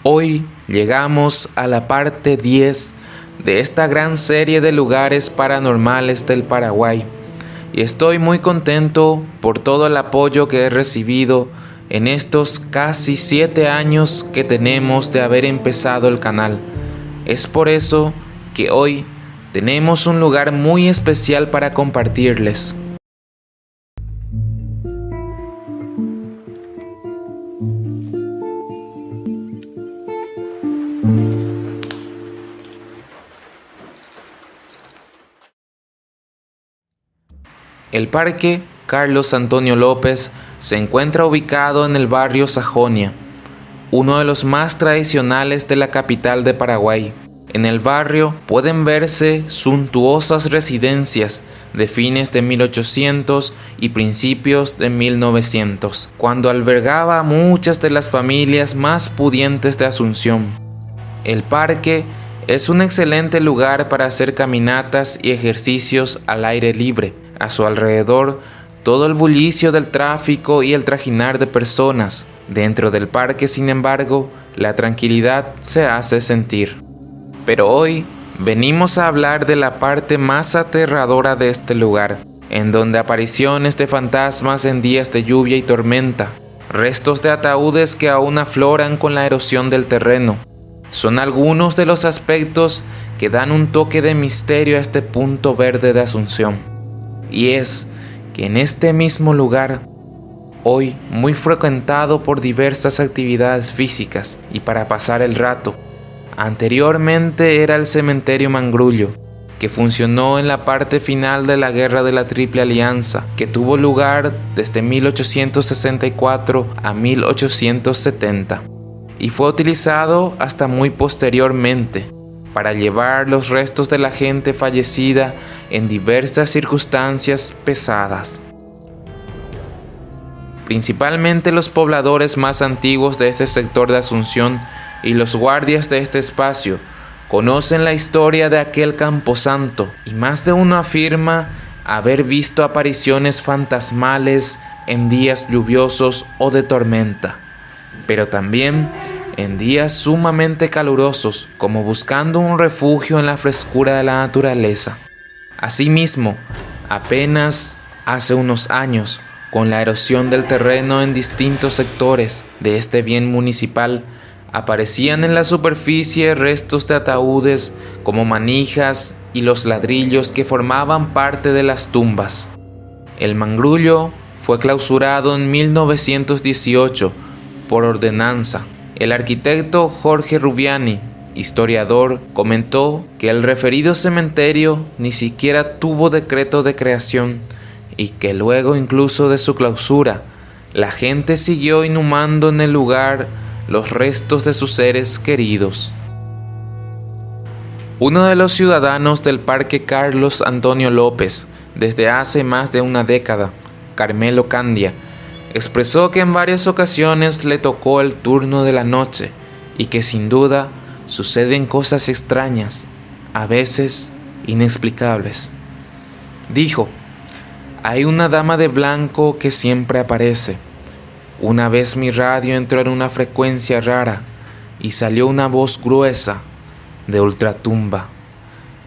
Hoy llegamos a la parte 10 de esta gran serie de lugares paranormales del Paraguay y estoy muy contento por todo el apoyo que he recibido en estos casi 7 años que tenemos de haber empezado el canal. Es por eso que hoy tenemos un lugar muy especial para compartirles. El Parque Carlos Antonio López se encuentra ubicado en el barrio Sajonia, uno de los más tradicionales de la capital de Paraguay. En el barrio pueden verse suntuosas residencias de fines de 1800 y principios de 1900, cuando albergaba a muchas de las familias más pudientes de Asunción. El parque es un excelente lugar para hacer caminatas y ejercicios al aire libre. A su alrededor, todo el bullicio del tráfico y el trajinar de personas. Dentro del parque, sin embargo, la tranquilidad se hace sentir. Pero hoy venimos a hablar de la parte más aterradora de este lugar, en donde apariciones de fantasmas en días de lluvia y tormenta, restos de ataúdes que aún afloran con la erosión del terreno, son algunos de los aspectos que dan un toque de misterio a este punto verde de Asunción. Y es que en este mismo lugar, hoy muy frecuentado por diversas actividades físicas y para pasar el rato, anteriormente era el cementerio Mangrullo, que funcionó en la parte final de la Guerra de la Triple Alianza, que tuvo lugar desde 1864 a 1870, y fue utilizado hasta muy posteriormente para llevar los restos de la gente fallecida en diversas circunstancias pesadas. Principalmente los pobladores más antiguos de este sector de Asunción y los guardias de este espacio conocen la historia de aquel camposanto, y más de uno afirma haber visto apariciones fantasmales en días lluviosos o de tormenta, pero también en días sumamente calurosos, como buscando un refugio en la frescura de la naturaleza. Asimismo, apenas hace unos años, con la erosión del terreno en distintos sectores de este bien municipal, aparecían en la superficie restos de ataúdes como manijas y los ladrillos que formaban parte de las tumbas. El Mangrullo fue clausurado en 1918 por ordenanza. El arquitecto Jorge Rubiani, historiador, comentó que el referido cementerio ni siquiera tuvo decreto de creación y que luego incluso de su clausura, la gente siguió inhumando en el lugar los restos de sus seres queridos. Uno de los ciudadanos del Parque Carlos Antonio López, desde hace más de una década, Carmelo Candia, expresó que en varias ocasiones le tocó el turno de la noche y que sin duda suceden cosas extrañas, a veces inexplicables. Dijo: hay una dama de blanco que siempre aparece. Una vez mi radio entró en una frecuencia rara y salió una voz gruesa de ultratumba.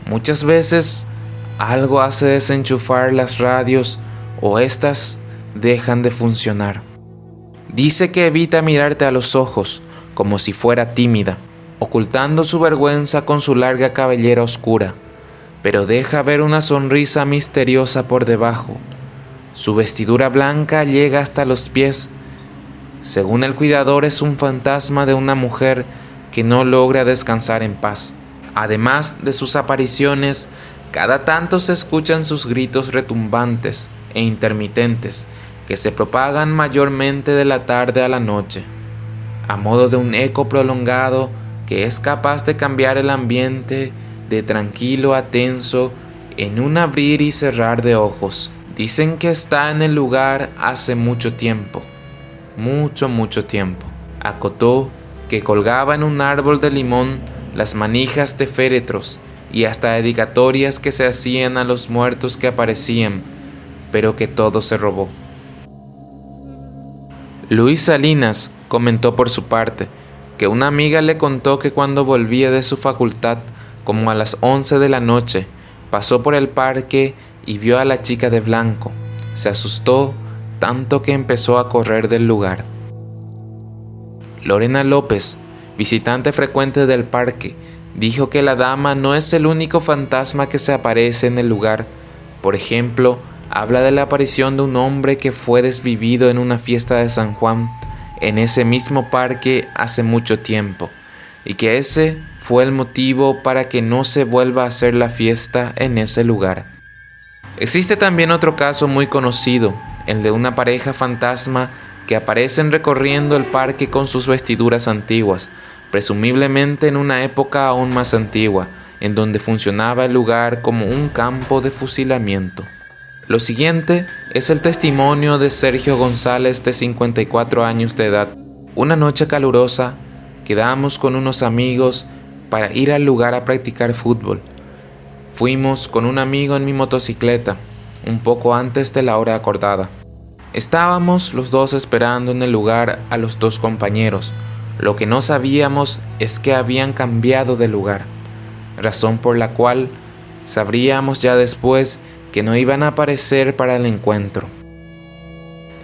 Muchas veces algo hace desenchufar las radios o estas dejan de funcionar. Dice que evita mirarte a los ojos como si fuera tímida, ocultando su vergüenza con su larga cabellera oscura, pero deja ver una sonrisa misteriosa por debajo. Su vestidura blanca llega hasta los pies. Según el cuidador, es un fantasma de una mujer que no logra descansar en paz. Además de sus apariciones, cada tanto se escuchan sus gritos retumbantes e intermitentes, que se propagan mayormente de la tarde a la noche, a modo de un eco prolongado que es capaz de cambiar el ambiente de tranquilo a tenso en un abrir y cerrar de ojos. Dicen que está en el lugar hace mucho tiempo, mucho tiempo. Acotó que colgaba en un árbol de limón las manijas de féretros y hasta dedicatorias que se hacían a los muertos que aparecían, pero que todo se robó. Luis Salinas comentó por su parte que una amiga le contó que cuando volvía de su facultad, como a las 11 de la noche, pasó por el parque y vio a la chica de blanco. Se asustó tanto que empezó a correr del lugar. Lorena López, visitante frecuente del parque, dijo que la dama no es el único fantasma que se aparece en el lugar. Por ejemplo, habla de la aparición de un hombre que fue desvivido en una fiesta de San Juan en ese mismo parque hace mucho tiempo, y que ese fue el motivo para que no se vuelva a hacer la fiesta en ese lugar. Existe también otro caso muy conocido, el de una pareja fantasma que aparecen recorriendo el parque con sus vestiduras antiguas, presumiblemente en una época aún más antigua, en donde funcionaba el lugar como un campo de fusilamiento. Lo siguiente es el testimonio de Sergio González, de 54 años de edad. Una noche calurosa, quedamos con unos amigos para ir al lugar a practicar fútbol. Fuimos con un amigo en mi motocicleta, un poco antes de la hora acordada. Estábamos los dos esperando en el lugar a los dos compañeros. Lo que no sabíamos es que habían cambiado de lugar, razón por la cual sabríamos ya después que no iban a aparecer para el encuentro.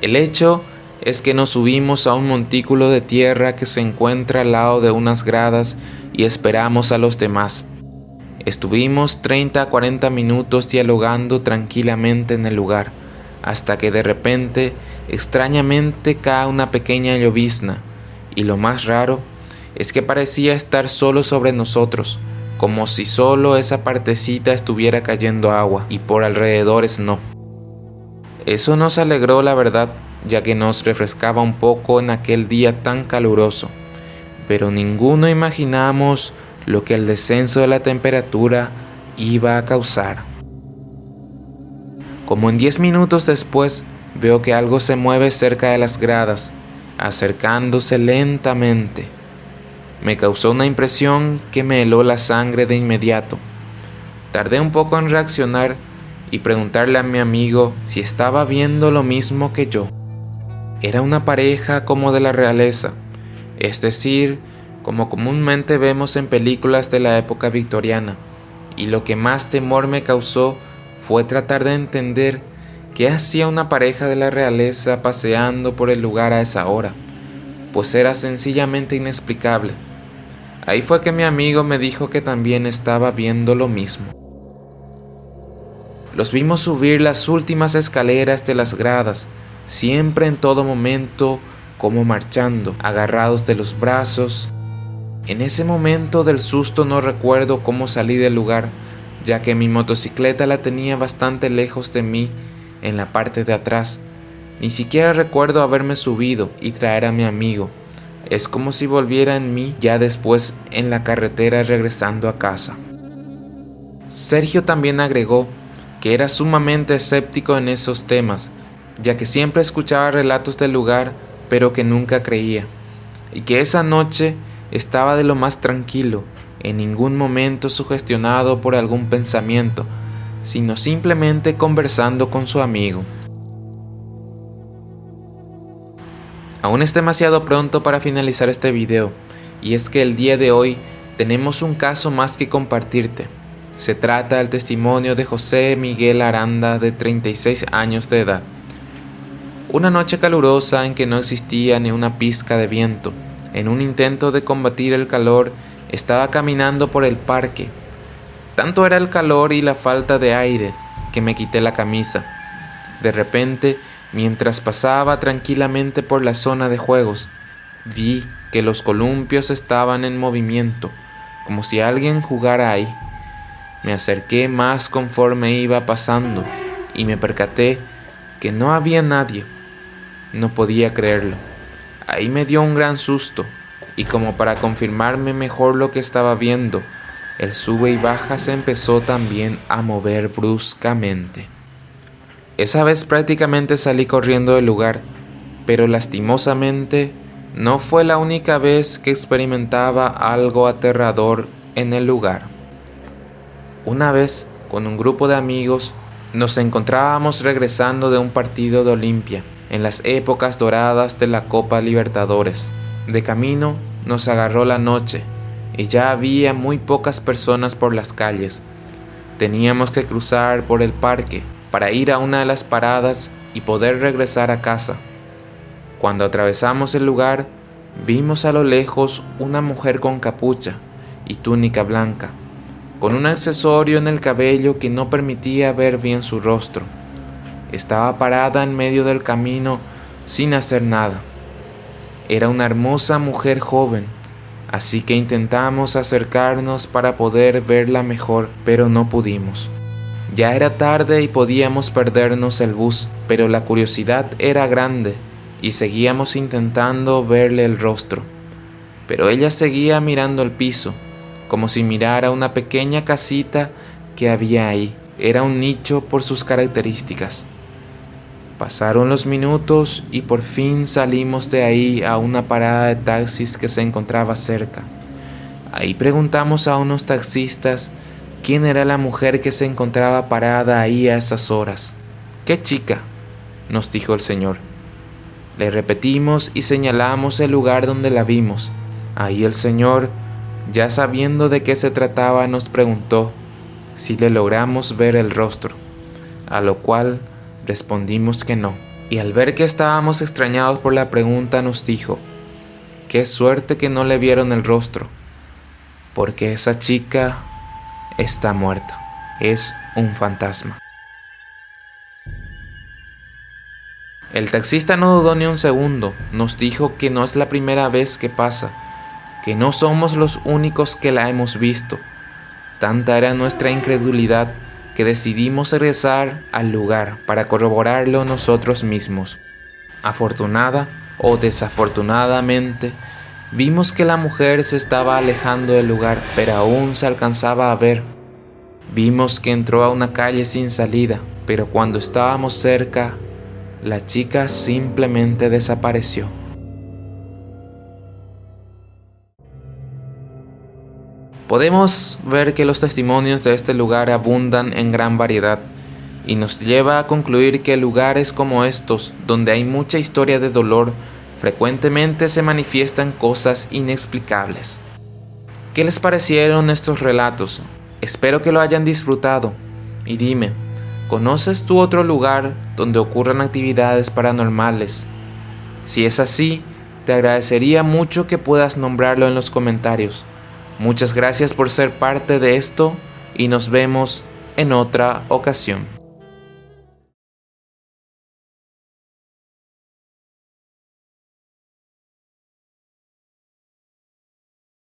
El hecho es que nos subimos a un montículo de tierra que se encuentra al lado de unas gradas y esperamos a los demás. Estuvimos 30 a 40 minutos dialogando tranquilamente en el lugar, hasta que de repente, extrañamente, cae una pequeña llovizna, y lo más raro es que parecía estar solo sobre nosotros, como si solo esa partecita estuviera cayendo agua y por alrededores no. Eso nos alegró, la verdad, ya que nos refrescaba un poco en aquel día tan caluroso, pero ninguno imaginamos lo que el descenso de la temperatura iba a causar. Como en 10 minutos después, veo que algo se mueve cerca de las gradas, acercándose lentamente. Me causó una impresión que me heló la sangre de inmediato. Tardé un poco en reaccionar y preguntarle a mi amigo si estaba viendo lo mismo que yo. Era una pareja como de la realeza, es decir, como comúnmente vemos en películas de la época victoriana, y lo que más temor me causó fue tratar de entender qué hacía una pareja de la realeza paseando por el lugar a esa hora, pues era sencillamente inexplicable. Ahí fue que mi amigo me dijo que también estaba viendo lo mismo. Los vimos subir las últimas escaleras de las gradas, siempre en todo momento como marchando, agarrados de los brazos. En ese momento del susto no recuerdo cómo salí del lugar, ya que mi motocicleta la tenía bastante lejos de mí en la parte de atrás. Ni siquiera recuerdo haberme subido y traer a mi amigo. Es como si volviera en mí ya después en la carretera regresando a casa. Sergio también agregó que era sumamente escéptico en esos temas, ya que siempre escuchaba relatos del lugar, pero que nunca creía, y que esa noche estaba de lo más tranquilo, en ningún momento sugestionado por algún pensamiento, sino simplemente conversando con su amigo. Aún es demasiado pronto para finalizar este video, y es que el día de hoy tenemos un caso más que compartirte. Se trata del testimonio de José Miguel Aranda, de 36 años de edad. Una noche calurosa en que no existía ni una pizca de viento, en un intento de combatir el calor, estaba caminando por el parque. Tanto era el calor y la falta de aire que me quité la camisa. De repente, mientras pasaba tranquilamente por la zona de juegos, vi que los columpios estaban en movimiento, como si alguien jugara ahí. Me acerqué más conforme iba pasando y me percaté que no había nadie. No podía creerlo. Ahí me dio un gran susto, y como para confirmarme mejor lo que estaba viendo, el sube y baja se empezó también a mover bruscamente. Esa vez prácticamente salí corriendo del lugar, pero lastimosamente no fue la única vez que experimentaba algo aterrador en el lugar. Una vez, con un grupo de amigos, nos encontrábamos regresando de un partido de Olimpia, en las épocas doradas de la Copa Libertadores. De camino, nos agarró la noche y ya había muy pocas personas por las calles. Teníamos que cruzar por el parque para ir a una de las paradas y poder regresar a casa. Cuando atravesamos el lugar, vimos a lo lejos una mujer con capucha y túnica blanca, con un accesorio en el cabello que no permitía ver bien su rostro. Estaba parada en medio del camino sin hacer nada. Era una hermosa mujer joven, así que intentamos acercarnos para poder verla mejor, pero no pudimos. Ya era tarde y podíamos perdernos el bus, pero la curiosidad era grande y seguíamos intentando verle el rostro. Pero ella seguía mirando el piso, como si mirara una pequeña casita que había ahí. Era un nicho por sus características. Pasaron los minutos y por fin salimos de ahí a una parada de taxis que se encontraba cerca. Ahí preguntamos a unos taxistas quién era la mujer que se encontraba parada ahí a esas horas. «¿Qué chica?», nos dijo el señor. Le repetimos y señalamos el lugar donde la vimos. Ahí el señor, ya sabiendo de qué se trataba, nos preguntó si le logramos ver el rostro, a lo cual respondimos que no. Y al ver que estábamos extrañados por la pregunta, nos dijo: «Qué suerte que no le vieron el rostro, porque esa chica está muerta, es un fantasma». El taxista no dudó ni un segundo, nos dijo que no es la primera vez que pasa, que no somos los únicos que la hemos visto. Tanta era nuestra incredulidad que decidimos regresar al lugar para corroborarlo nosotros mismos. Afortunada o desafortunadamente, vimos que la mujer se estaba alejando del lugar, pero aún se alcanzaba a ver. Vimos que entró a una calle sin salida, pero cuando estábamos cerca, la chica simplemente desapareció. Podemos ver que los testimonios de este lugar abundan en gran variedad y nos lleva a concluir que lugares como estos, donde hay mucha historia de dolor, frecuentemente se manifiestan cosas inexplicables. ¿Qué les parecieron estos relatos? Espero que lo hayan disfrutado. Y dime, ¿conoces tú otro lugar donde ocurran actividades paranormales? Si es así, te agradecería mucho que puedas nombrarlo en los comentarios. Muchas gracias por ser parte de esto y nos vemos en otra ocasión.